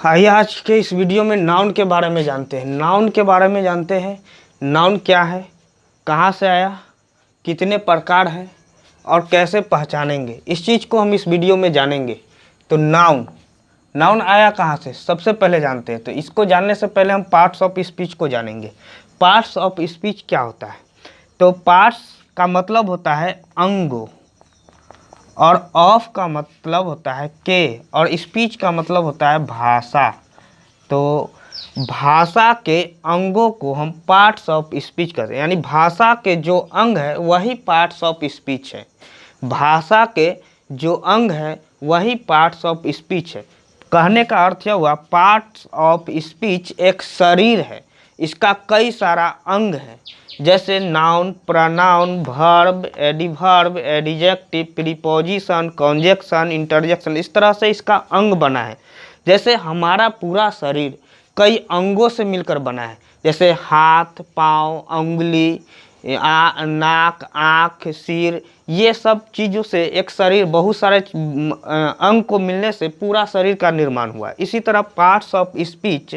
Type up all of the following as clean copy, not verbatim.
आइए आज के इस वीडियो में नाउन के बारे में जानते हैं। नाउन क्या है, कहाँ से आया, कितने प्रकार हैं और कैसे पहचानेंगे, इस चीज़ को हम इस वीडियो में जानेंगे। तो नाउन आया कहाँ से, सबसे पहले जानते हैं। तो इसको जानने से पहले हम पार्ट्स ऑफ स्पीच को जानेंगे। पार्ट्स ऑफ स्पीच क्या होता है? तो पार्ट्स का मतलब होता है अंगों, और ऑफ का मतलब होता है के, और स्पीच का मतलब होता है भाषा। तो भाषा के अंगों को हम पार्ट्स ऑफ स्पीच कहते हैं, यानी भाषा के जो अंग है वही पार्ट्स ऑफ स्पीच है। भाषा के जो अंग है वही पार्ट्स ऑफ स्पीच है। कहने का अर्थ यह हुआ, पार्ट्स ऑफ स्पीच एक शरीर है, इसका कई सारा अंग है, जैसे noun, pronoun, verb, adverb, adjective, preposition, conjunction, interjection, इस तरह से इसका अंग बना है। जैसे हमारा पूरा शरीर कई अंगों से मिलकर बना है, जैसे हाथ, पाँव, उंगली, नाक, आँख, सिर, ये सब चीज़ों से एक शरीर, बहुत सारे अंग को मिलने से पूरा शरीर का निर्माण हुआ है। इसी तरह पार्ट्स ऑफ स्पीच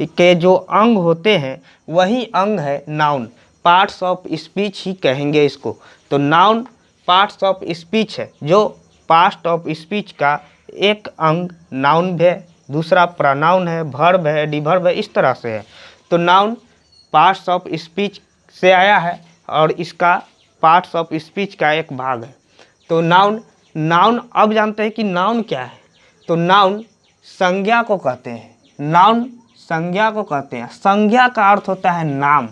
के जो अंग होते हैं वही अंग है नाउन। पार्ट्स ऑफ स्पीच ही कहेंगे इसको। तो नाउन पार्ट्स ऑफ स्पीच है, जो पार्ट ऑफ स्पीच का एक अंग नाउन है, दूसरा प्रोनाउन है, वर्ब है, एडवर्ब है, इस तरह से है। तो नाउन पार्ट्स ऑफ स्पीच से आया है और इसका पार्ट्स ऑफ स्पीच का एक भाग है। तो नाउन अब जानते हैं कि नाउन क्या है। तो नाउन संज्ञा को कहते हैं। नाउन संज्ञा को कहते हैं। संज्ञा का अर्थ होता है नाम।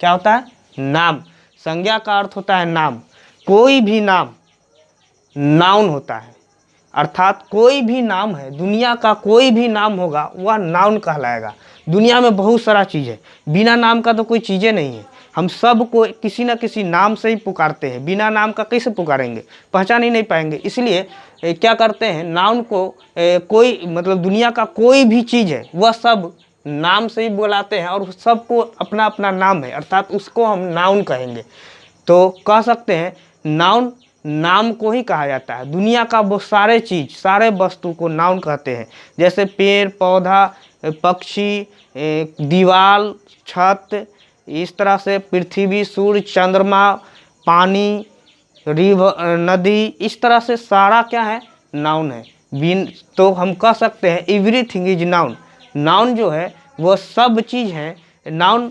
क्या होता है? नाम। संज्ञा का अर्थ होता है नाम। कोई भी नाम नाउन होता है, अर्थात कोई भी नाम है, दुनिया का कोई भी नाम होगा वह नाउन कहलाएगा। दुनिया में बहुत सारा चीज़ है, बिना नाम का तो कोई चीज़ें नहीं है। हम सब को किसी न किसी नाम से ही पुकारते हैं, बिना नाम का कैसे पुकारेंगे, पहचान ही नहीं पाएंगे। इसलिए क्या करते हैं, नाउन को कोई मतलब दुनिया का कोई भी चीज़ है वह सब नाम से ही बुलाते हैं, और सबको अपना अपना नाम है, अर्थात उसको हम नाउन कहेंगे। तो कह सकते हैं नाउन नाम को ही कहा जाता है। दुनिया का वो सारे चीज़, सारे वस्तु को नाउन कहते हैं, जैसे पेड़ पौधा, पक्षी, दीवार, छत, इस तरह से पृथ्वी, सूर्य, चंद्रमा, पानी, रिवर, नदी, इस तरह से सारा क्या है, नाउन है। तो हम कह सकते हैं एवरीथिंग इज नाउन। नाउन जो है वो सब चीज़ है। नाउन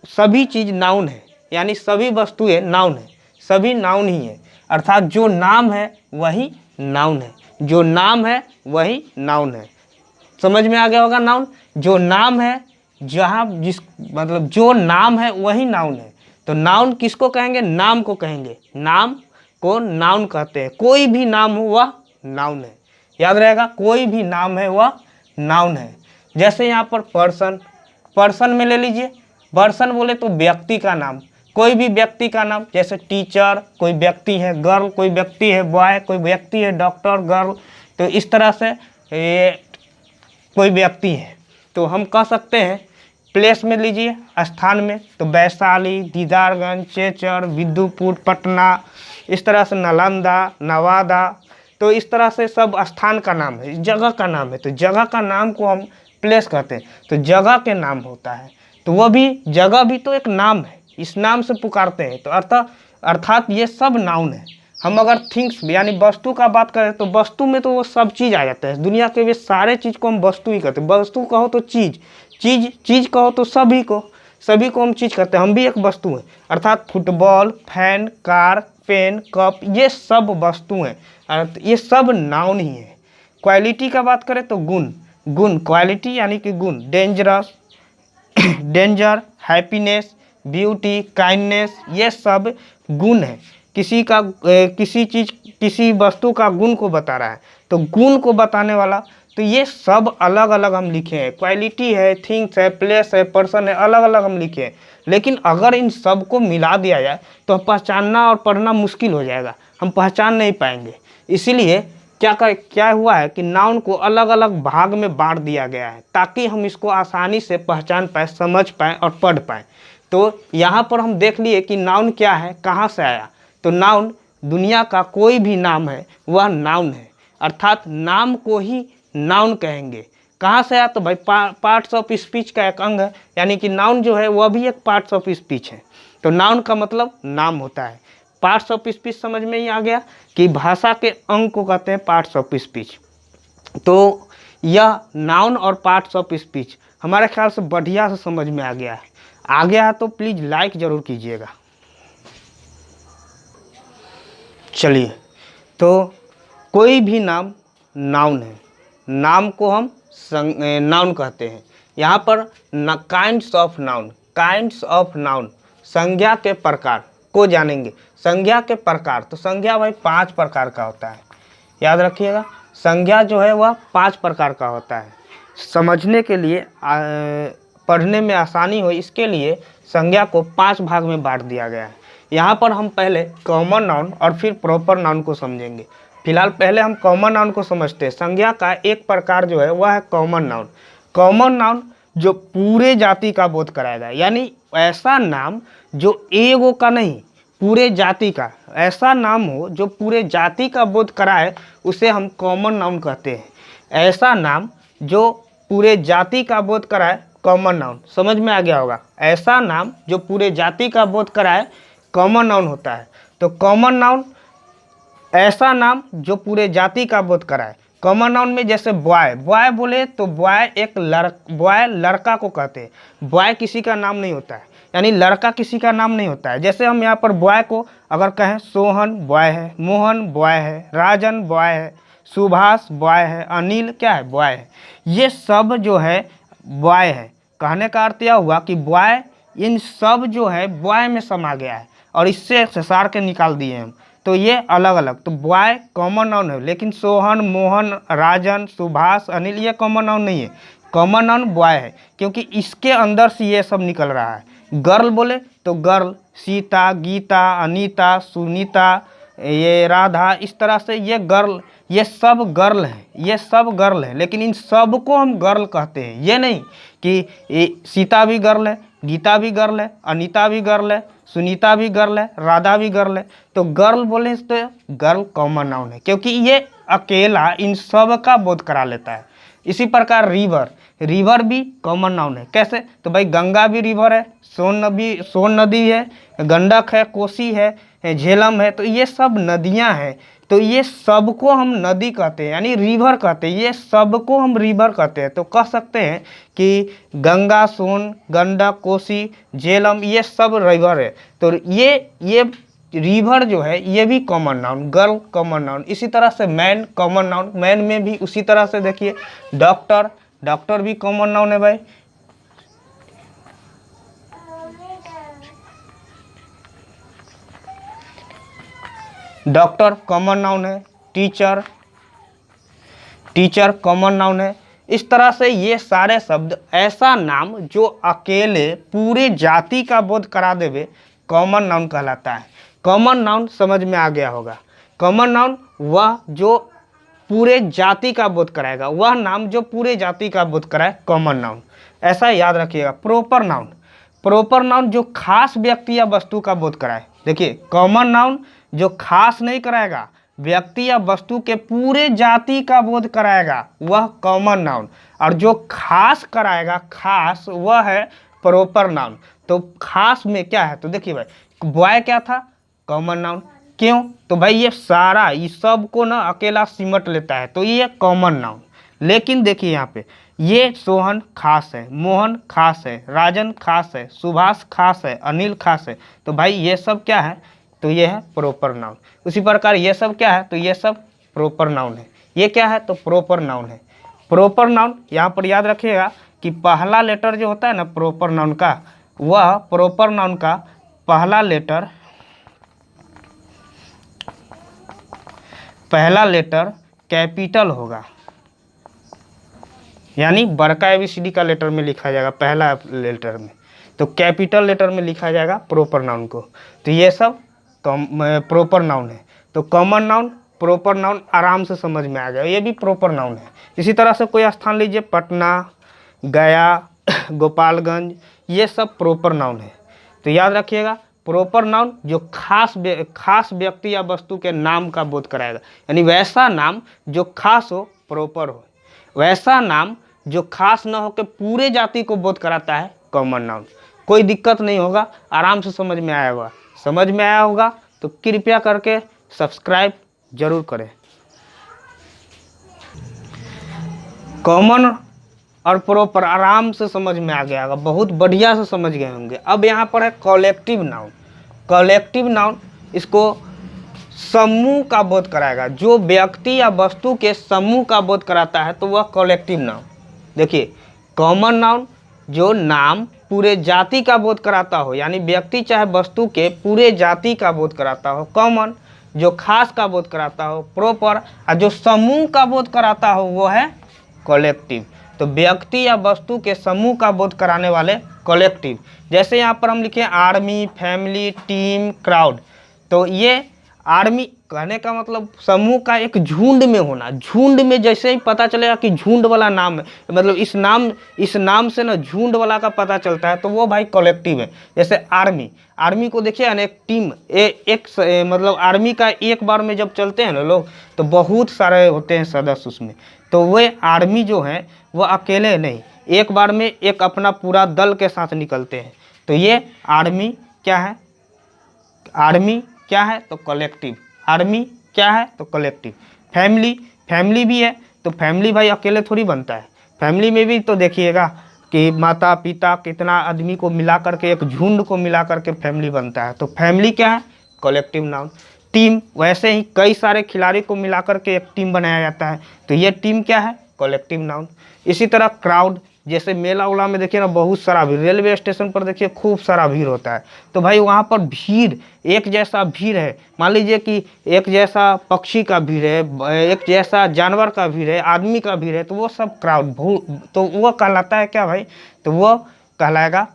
सभी चीज़ नाउन है, यानी सभी वस्तुएं नाउन है, सभी नाउन ही है, अर्थात जो नाम है वही नाउन है। जो नाम है वही नाउन है। समझ में आ गया होगा। नाउन जो नाम है, जहाँ जिस मतलब जो नाम है वही नाउन है। तो नाउन किसको कहेंगे? नाम को कहेंगे। नाम को नाउन कहते हैं। कोई भी नाम हो वह नाउन है, याद रहेगा, कोई भी नाम है वह नाउन है। जैसे यहाँ पर पर्सन में ले लीजिए। पर्सन बोले तो व्यक्ति का नाम, कोई भी व्यक्ति का नाम, जैसे टीचर कोई व्यक्ति है, गर्ल कोई व्यक्ति है, बॉय कोई व्यक्ति है, डॉक्टर, गर्ल, तो इस तरह से ये कोई व्यक्ति है। तो हम कह सकते हैं प्लेस में लीजिए, स्थान में, तो वैशाली, दीदारगंज, चेचर, विदुपुर, पटना, इस तरह से नालंदा, नवादा, तो इस तरह से सब स्थान का नाम है, जगह का नाम है। तो जगह का नाम को हम प्लेस कहते हैं। तो जगह के नाम होता है, तो वह भी जगह भी तो एक नाम है, इस नाम से पुकारते हैं। तो अर्थात ये सब नाउन है। हम अगर थिंग्स यानी वस्तु का बात करें तो वस्तु में तो वो सब चीज़ आ जाता है। दुनिया के वे सारे चीज़ को हम वस्तु ही कहते हैं। वस्तु कहो तो चीज़ कहो तो सभी को हम चीज़ कहते हैं। हम भी एक वस्तु हैं, अर्थात football, fan, car, pen, cup, ये सब वस्तु हैं, ये सब नाउन ही है। क्वालिटी का बात करें तो गुण क्वालिटी यानी कि गुण, डेंजर, हैप्पीनेस, ब्यूटी, काइंडनेस, ये सब गुण है। किसी वस्तु का गुण को बता रहा है, तो गुण को बताने वाला, तो ये सब अलग अलग हम लिखे हैं। क्वालिटी है, थिंग्स है, प्लेस है, पर्सन है, अलग अलग हम लिखे हैं। लेकिन अगर इन सब को मिला दिया जाए तो पहचानना और पढ़ना मुश्किल हो जाएगा, हम पहचान नहीं पाएंगे। इसीलिए क्या हुआ है कि नाउन को अलग अलग भाग में बांट दिया गया है, ताकि हम इसको आसानी से पहचान पाए, समझ पाएँ और पढ़ पाएँ। तो यहाँ पर हम देख लिए कि नाउन क्या है, कहाँ से आया। तो नाउन दुनिया का कोई भी नाम है वह नाउन है, अर्थात नाम को ही नाउन कहेंगे। कहाँ से आया, तो भाई पार्ट्स ऑफ स्पीच का एक अंग है, यानी कि नाउन जो है वह भी एक पार्ट्स ऑफ स्पीच है। तो नाउन का मतलब नाम होता है। पार्ट्स ऑफ स्पीच समझ में ही आ गया कि भाषा के अंग को कहते हैं पार्ट्स ऑफ स्पीच। तो यह नाउन और पार्ट्स ऑफ स्पीच हमारे ख्याल से बढ़िया से समझ में आ गया है। आ गया है तो प्लीज़ लाइक ज़रूर कीजिएगा। चलिए, तो कोई भी नाम नाउन है, नाम को हम नाउन कहते हैं। यहाँ पर kinds of noun, kinds of noun, संज्ञा के प्रकार को जानेंगे। संज्ञा के प्रकार, तो संज्ञा भाई 5 प्रकार का होता है, याद रखिएगा। संज्ञा जो है वह 5 प्रकार का होता है। समझने के लिए पढ़ने में आसानी हो इसके लिए संज्ञा को 5 भाग में बांट दिया गया है। यहाँ पर हम पहले कॉमन नाउन और फिर प्रॉपर नाउन को समझेंगे। फिलहाल पहले हम कॉमन नाउन को समझते हैं। संज्ञा का एक प्रकार जो है वह है कॉमन नाउन। कॉमन नाउन जो पूरे जाति का बोध कराएगा, यानी ऐसा नाम जो एगो का नहीं, पूरे जाति का ऐसा नाम हो जो पूरे जाति का बोध कराए, उसे हम कॉमन नाउन कहते हैं। ऐसा नाम जो पूरे जाति का बोध कराए, कॉमन नाउन। समझ में आ गया होगा, ऐसा नाम जो पूरे जाति का बोध कराए कॉमन नाउन होता है। तो कॉमन नाउन ऐसा नाम जो पूरे जाति का बोध कराए। कॉमन नाउन में जैसे बॉय, बॉय बोले तो बॉय एक बॉय लड़का को कहते हैं। बॉय किसी का नाम नहीं होता है, यानी लड़का किसी का नाम नहीं होता है। जैसे हम यहाँ पर बॉय को अगर कहें, सोहन बॉय है, मोहन बॉय है, राजन बॉय है, सुभाष बॉय है, अनिल क्या है, बॉय है। ये सब जो है बॉय है। कहने का अर्थ यह हुआ कि बॉय इन सब जो है बॉय में समा गया है और इससे ससार के निकाल दिए हम, तो ये अलग अलग। तो बॉय कॉमन नाउन है, लेकिन सोहन, मोहन, राजन, सुभाष, अनिल ये कॉमन नाउन नहीं है। कॉमन नाउन बॉय है क्योंकि इसके अंदर से ये सब निकल रहा है। गर्ल बोले तो गर्ल, सीता, गीता, अनीता, सुनीता, ये राधा, इस तरह से ये गर्ल, ये सब गर्ल हैं, ये सब गर्ल हैं। लेकिन इन सब को हम गर्ल कहते हैं। ये नहीं कि सीता भी गर्ल है, गीता भी गर्ल है, अनीता भी गर्ल है, सुनीता भी गर्ल है, राधा भी गर्ल है। तो गर्ल बोले तो गर्ल कॉमन नाउन है क्योंकि ये अकेला इन सब का बोध करा लेता है। इसी प्रकार रिवर, रिवर भी कॉमन नाउन है। कैसे, तो भाई गंगा भी रिवर है, सोन नदी है, गंडक है, कोसी है, झेलम है, तो ये सब नदियां हैं। तो ये सबको हम नदी कहते हैं, यानी रिवर कहते हैं। ये सबको हम रिवर कहते हैं। तो कह सकते हैं कि गंगा, सोन, गंडक, कोसी, झेलम ये सब रिवर है। तो ये रिवर जो है ये भी common noun, girl common noun. इसी तरह से मैन कॉमन नाउन, मैन में भी उसी तरह से देखिए डॉक्टर, डॉक्टर भी कॉमन नाउन है भाई। डॉक्टर कॉमन नाउन है। टीचर, टीचर कॉमन नाउन है। इस तरह से ये सारे शब्द ऐसा नाम जो अकेले पूरे जाति का बोध करा देवे कॉमन नाउन कहलाता है। कॉमन नाउन समझ में आ गया होगा। कॉमन नाउन वह जो पूरे जाति का बोध कराएगा, वह नाम जो पूरे जाति का बोध कराए, कॉमन नाउन। ऐसा याद रखिएगा। प्रॉपर नाउन, प्रॉपर नाउन जो खास व्यक्ति या वस्तु का बोध कराए। देखिए कॉमन नाउन जो खास नहीं कराएगा, व्यक्ति या वस्तु के पूरे जाति का बोध कराएगा, वह कॉमन नाउन। और जो खास कराएगा, खास, वह है प्रॉपर नाउन। तो खास में क्या है, तो देखिए भाई बॉय क्या था, कॉमन नाउन। क्यों, तो भाई ये सारा ये सब को ना अकेला सिमट लेता है, तो ये कॉमन नाउन। लेकिन देखिए यहाँ पे ये सोहन खास है, मोहन खास है, राजन खास है, सुभाष खास है, अनिल खास है। तो भाई ये सब क्या है, तो ये है प्रॉपर नाउन। उसी प्रकार ये सब क्या है, तो ये सब प्रॉपर नाउन है। ये क्या है, तो प्रॉपर नाउन है। प्रॉपर नाउन यहाँ पर याद रखिएगा कि पहला लेटर जो होता है ना प्रॉपर नाउन का, वह प्रॉपर नाउन का पहला लेटर कैपिटल होगा, यानी बड़का ABCD का लेटर में लिखा जाएगा पहला लेटर में। तो कैपिटल लेटर में लिखा जाएगा प्रॉपर नाउन को। तो ये सब प्रॉपर नाउन है। तो कॉमन नाउन, प्रॉपर नाउन आराम से समझ में आ गया, ये भी प्रॉपर नाउन है। इसी तरह से कोई स्थान लीजिए, पटना, गया, गोपालगंज, ये सब प्रॉपर नाउन है। तो याद रखिएगा प्रॉपर नाउन जो खास व्यक्ति या वस्तु के नाम का बोध कराएगा, यानी वैसा नाम जो खास हो, प्रॉपर हो। वैसा नाम जो खास न होकर पूरे जाति को बोध कराता है कॉमन नाउन। कोई दिक्कत नहीं होगा, आराम से समझ में आया होगा। समझ में आया होगा तो कृपया करके सब्सक्राइब जरूर करें। कॉमन और प्रॉपर आराम से समझ में आ गया होगा, बहुत बढ़िया से समझ गए होंगे। अब यहाँ पर है कलेक्टिव नाउन। कलेक्टिव नाउन इसको समूह का बोध कराएगा। जो व्यक्ति या वस्तु के समूह का बोध कराता है तो वह कलेक्टिव नाउन। देखिए, कॉमन नाउन जो नाम पूरे जाति का बोध कराता हो, यानी व्यक्ति चाहे वस्तु के पूरे जाति का बोध कराता हो। कॉमन जो खास का बोध कराता हो। प्रॉपर और जो समूह का बोध कराता हो वो है कलेक्टिव। तो व्यक्ति या वस्तु के समूह का बोध कराने वाले कलेक्टिव। जैसे यहाँ पर हम लिखे आर्मी, फैमिली, टीम, क्राउड। तो ये आर्मी कहने का मतलब समूह का एक झुंड में होना। झुंड में जैसे ही पता चलेगा कि झुंड वाला नाम है, मतलब इस नाम से ना झुंड वाला का पता चलता है, तो वो भाई कलेक्टिव है। जैसे आर्मी, आर्मी को देखिए ना, एक टीम मतलब आर्मी का एक बार में जब चलते हैं ना लोग, तो बहुत सारे होते हैं सदस्य उसमें। तो वे आर्मी जो है वो अकेले नहीं, एक बार में एक अपना पूरा दल के साथ निकलते हैं। तो ये आर्मी क्या है? आर्मी क्या है? तो कलेक्टिव। आर्मी क्या है? तो कलेक्टिव। फैमिली, फैमिली भी है, तो फैमिली भाई अकेले थोड़ी बनता है। फैमिली में भी तो देखिएगा कि माता पिता कितना आदमी को मिला करके, एक झुंड को मिला करके फैमिली बनता है। तो फैमिली क्या है? Collective noun. टीम, वैसे ही कई सारे खिलाड़ी को मिला करके एक टीम बनाया जाता है, तो ये टीम क्या है? Collective noun. इसी तरह क्राउड, जैसे मेला उला में देखिए ना, बहुत सारा भीड़, रेलवे स्टेशन पर देखिए खूब सारा भीड़ होता है, तो भाई वहाँ पर भीड़, एक जैसा भीड़ है। मान लीजिए कि एक जैसा पक्षी का भीड़ है, एक जैसा जानवर का भीड़ है, आदमी का भीड़ है, तो वो सब क्राउड, तो वो कहलाता है क्या भाई? तो वो कहलाएगा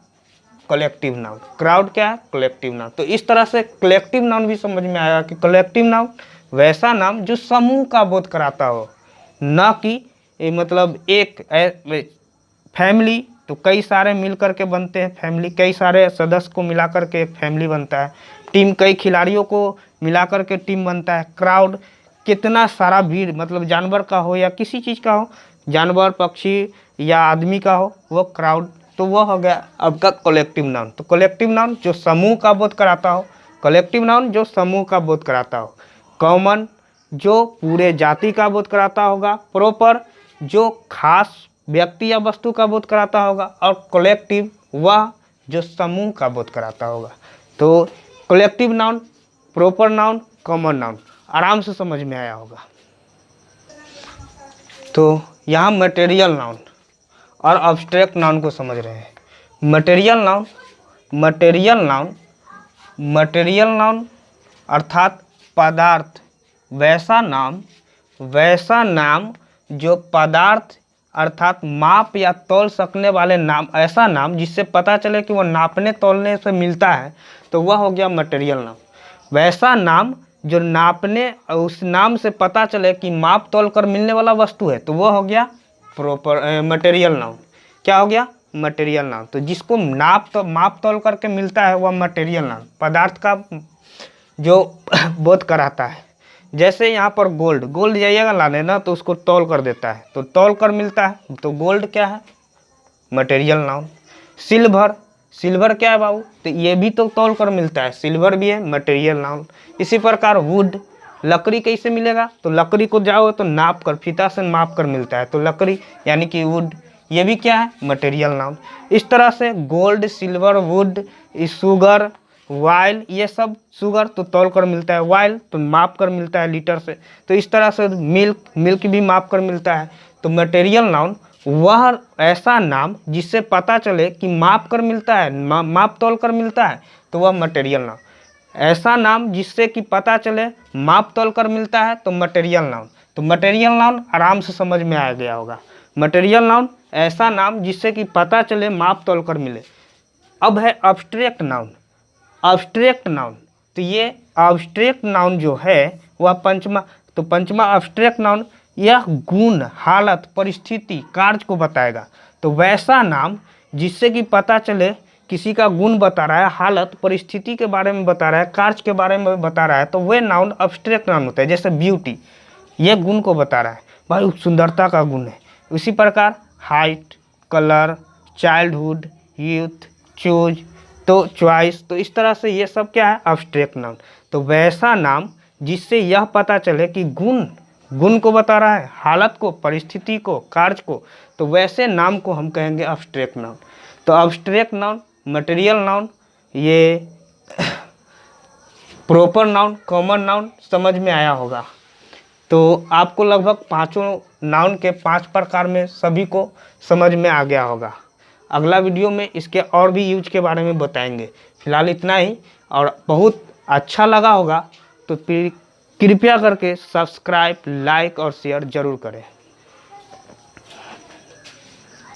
कलेक्टिव नाउन। क्राउड क्या है? Collective noun. तो इस तरह से कलेक्टिव नाउन भी समझ में आया कि कलेक्टिव नाउन वैसा नाम जो समूह का बोध कराता हो, ना कि मतलब एक फैमिली तो कई सारे मिल करके बनते हैं। फैमिली कई सारे सदस्य को मिला करके एक फैमिली बनता है। टीम कई खिलाड़ियों को मिला करके टीम बनता है। क्राउड कितना सारा भीड़, मतलब जानवर का हो या किसी चीज़ का हो, जानवर, पक्षी या आदमी का हो, वो क्राउड। तो वो हो गया आपका कलेक्टिव नाउन। तो कलेक्टिव नाउन जो समूह का बोध कराता हो, कलेक्टिव नाउन जो समूह का बोध कराता हो। कॉमन जो पूरे जाति का बोध कराता होगा। प्रॉपर जो खास व्यक्ति या वस्तु का बोध कराता होगा। और कलेक्टिव वह जो समूह का बोध कराता होगा। तो collective noun, proper noun, common noun आराम से समझ में आया होगा। तो यहाँ मटेरियल नाउन और अब्स्ट्रैक्ट नाउन को समझ रहे हैं। मटेरियल नाउन, मटेरियल नाउन अर्थात पदार्थ, वैसा नाम जो पदार्थ अर्थात माप या तौल सकने वाले नाम, ऐसा नाम जिससे पता चले कि वह नापने तौलने से मिलता है, तो वह हो गया मटेरियल नाम। वैसा नाम जो नापने, उस नाम से पता चले कि माप तौल कर मिलने वाला वस्तु है, तो वह हो गया प्रॉपर मटेरियल नाउन। क्या हो गया? Material noun. तो जिसको माप तौल करके मिलता है वह मटेरियल नाउन, पदार्थ का जो बोध कराता है। जैसे यहाँ पर गोल्ड जाइएगा लाने ना, तो उसको तौल कर देता है, तो तौल कर मिलता है, तो गोल्ड क्या है? Material noun. सिल्वर क्या है बाबू? तो ये भी तो तौल कर मिलता है, सिल्वर भी है, मटेरियल नाउन। इसी प्रकार वुड, लकड़ी कैसे मिलेगा? तो लकड़ी को जाओ तो नाप कर, फीता से नाप कर मिलता है, तो लकड़ी यानी कि वुड, ये भी क्या है? Material noun. इस तरह से gold, silver, would, sugar, while, ये सब, शुगर तो तौल कर मिलता है, वाइल तो माप कर मिलता है लीटर से। तो इस तरह से मिल्क भी माप कर मिलता है। तो मटेरियल नाउन वह ऐसा नाम जिससे पता चले कि माप कर मिलता है, माप तौल कर मिलता है, तो वह मटेरियल नाउन। ऐसा नाम जिससे कि पता चले माप तौल कर मिलता है, तो मटेरियल नाउन। तो मटेरियल नाउन आराम से समझ में आ गया होगा। मटेरियल नाउन ऐसा नाम जिससे कि पता चले माप तौल कर मिले। अब है अब्स्ट्रैक्ट नाउन। अब्स्ट्रैक्ट नाउन, तो ये अब्स्ट्रैक्ट नाउन जो है वह पंचमा अब्स्ट्रैक्ट नाउन यह गुण, हालत, परिस्थिति, कार्य को बताएगा। तो वैसा नाम जिससे कि पता चले किसी का गुण बता रहा है, हालत, परिस्थिति के बारे में बता रहा है, कार्य के बारे में बता रहा है, तो वह नाउन अब्स्ट्रैक्ट नाउन होता है। जैसे ब्यूटी, ये गुण को बता रहा है, भाई सुंदरता का गुण है। उसी प्रकार height, colour, childhood, youth, choose, तो चॉइस, तो इस तरह से ये सब क्या है, अब्स्ट्रैक्ट नाउन। तो वैसा नाम जिससे यह पता चले कि गुण को बता रहा है, हालत को, परिस्थिति को, कार्य को, तो वैसे नाम को हम कहेंगे अब्स्ट्रैक्ट नाउन। तो अब्स्ट्रैक्ट नाउन, मटेरियल नाउन, ये प्रॉपर नाउन, कॉमन नाउन समझ में आया होगा। तो आपको लगभग पांचों नाउन के 5 प्रकार में सभी को समझ में आ गया होगा। अगला वीडियो में इसके और भी यूज के बारे में बताएंगे। फिलहाल इतना ही, और बहुत अच्छा लगा होगा तो कृपया करके सब्सक्राइब, लाइक और शेयर जरूर करें।